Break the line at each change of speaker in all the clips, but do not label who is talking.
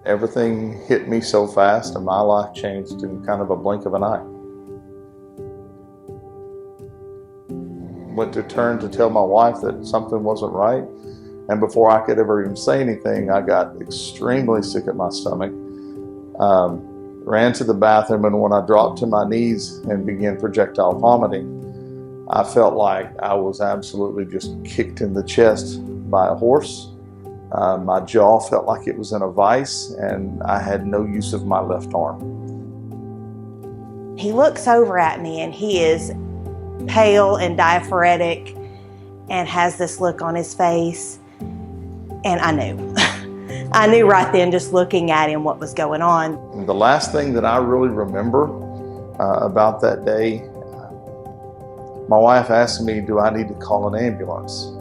Everything hit me so fast and my life changed in kind of a blink of an eye. Went to turn to tell my wife that something wasn't right, and before I could ever even say anything, I got extremely sick at my stomach. Ran to the bathroom, and when I dropped to my knees and began projectile vomiting, I felt like I was absolutely just kicked in the chest by a horse. My jaw felt like it was in a vice, and I had no use of my left arm.
He looks over at me, and he is pale and diaphoretic and has this look on his face, and I knew. I knew right then, just looking at him, what was going on.
The last thing that I really remember about that day, my wife asked me, do I need to call an ambulance?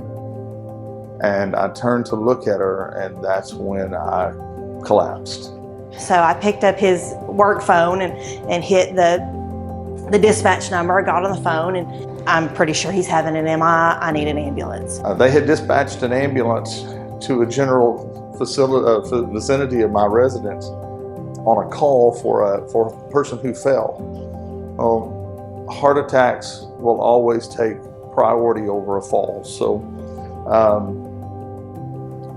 And I turned to look at her, and that's when I collapsed.
So I picked up his work phone and hit the dispatch number. I got on the phone, and I'm pretty sure he's having an MI. I need an ambulance.
They had dispatched an ambulance to a general vicinity of my residence on a call for a person who fell. Heart attacks will always take priority over a fall. So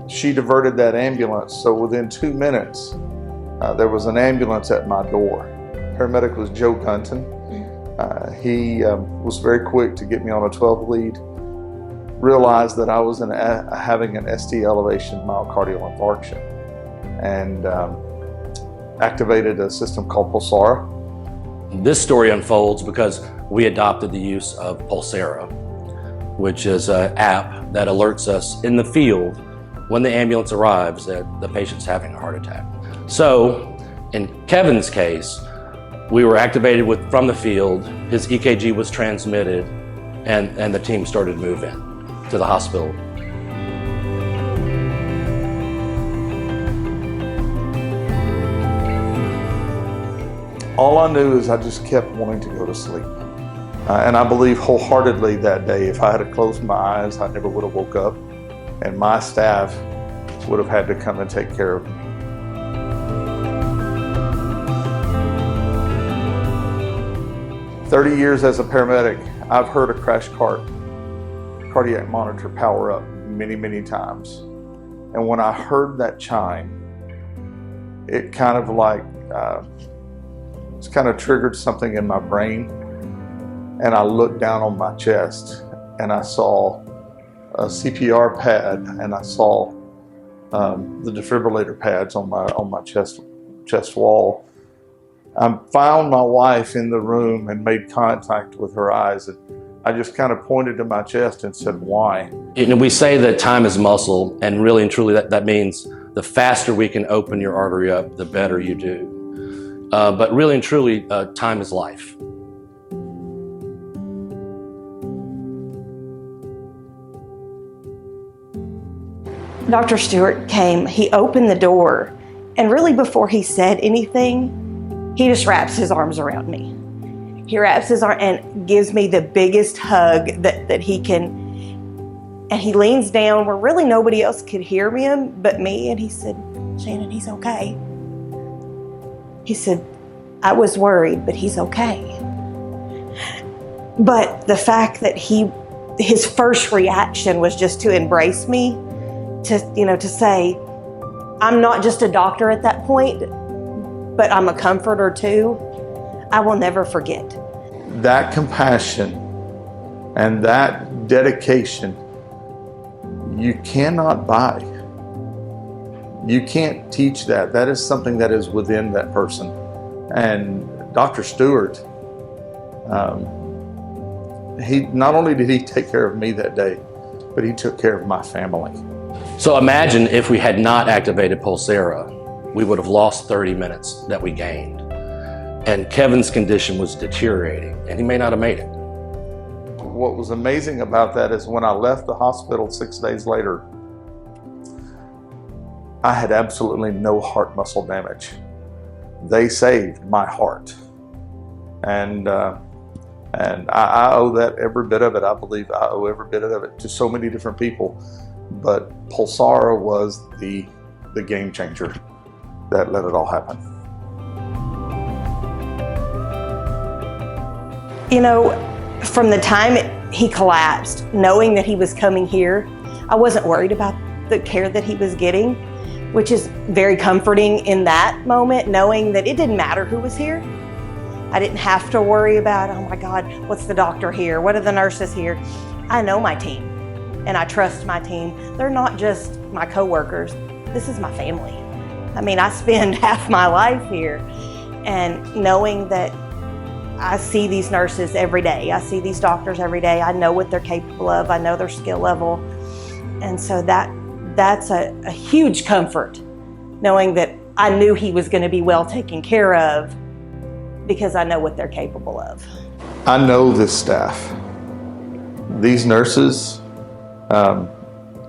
she diverted that ambulance. So within 2 minutes, there was an ambulance at my door. Paramedic was Joe Gunton. He was very quick to get me on a 12 lead. Realized that I was having an ST elevation myocardial infarction, and activated a system called Pulsara.
This story unfolds because we adopted the use of Pulsara, which is an app that alerts us in the field when the ambulance arrives that the patient's having a heart attack. So in Kevin's case, we were activated from the field, his EKG was transmitted, and the team started to move in to the hospital.
All I knew is I just kept wanting to go to sleep. And I believe wholeheartedly that day, if I had closed my eyes, I never would have woke up, and my staff would have had to come and take care of me. "30 years as a paramedic, I've heard a crash cardiac monitor power up many, many times. And when I heard that chime, it kind of like, it's kind of triggered something in my brain. And I looked down on my chest, and I saw a CPR pad, and I saw the defibrillator pads on my chest wall. I found my wife in the room and made contact with her eyes. And I just kind of pointed to my chest and said, why?
And we say that time is muscle, and really and truly that means the faster we can open your artery up, the better you do. But really and truly, time is life.
Dr. Stewart came, he opened the door, and really before he said anything, he just wraps his arms around me. He wraps his arm and gives me the biggest hug that he can. And he leans down where really nobody else could hear him but me. And he said, Shannon, he's okay. He said, I was worried, but he's okay. But the fact that his first reaction was just to embrace me, to say, I'm not just a doctor at that point, but I'm a comforter too. I will never forget.
That compassion and that dedication, you cannot buy. You can't teach that. That is something that is within that person. And Dr. Stewart, he not only did he take care of me that day, but he took care of my family.
So imagine if we had not activated Pulsara, we would have lost 30 minutes that we gained. And Kevin's condition was deteriorating, and he may not have made it.
What was amazing about that is when I left the hospital 6 days later, I had absolutely no heart muscle damage. They saved my heart. And I owe that every bit of it. I believe I owe every bit of it to so many different people. But Pulsara was the game changer. that let it all happen.
You know, from the time he collapsed, knowing that he was coming here, I wasn't worried about the care that he was getting, which is very comforting in that moment, knowing that it didn't matter who was here. I didn't have to worry about, oh my God, what's the doctor here? What are the nurses here? I know my team and I trust my team. They're not just my coworkers. This is my family. I mean, I spend half my life here, and knowing that I see these nurses every day, I see these doctors every day, I know what they're capable of, I know their skill level. And so that's a huge comfort, knowing that I knew he was going to be well taken care of because I know what they're capable of.
I know this staff, these nurses.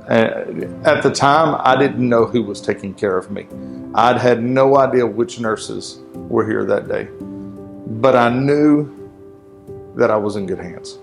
At the time, I didn't know who was taking care of me. I'd had no idea which nurses were here that day, but I knew that I was in good hands.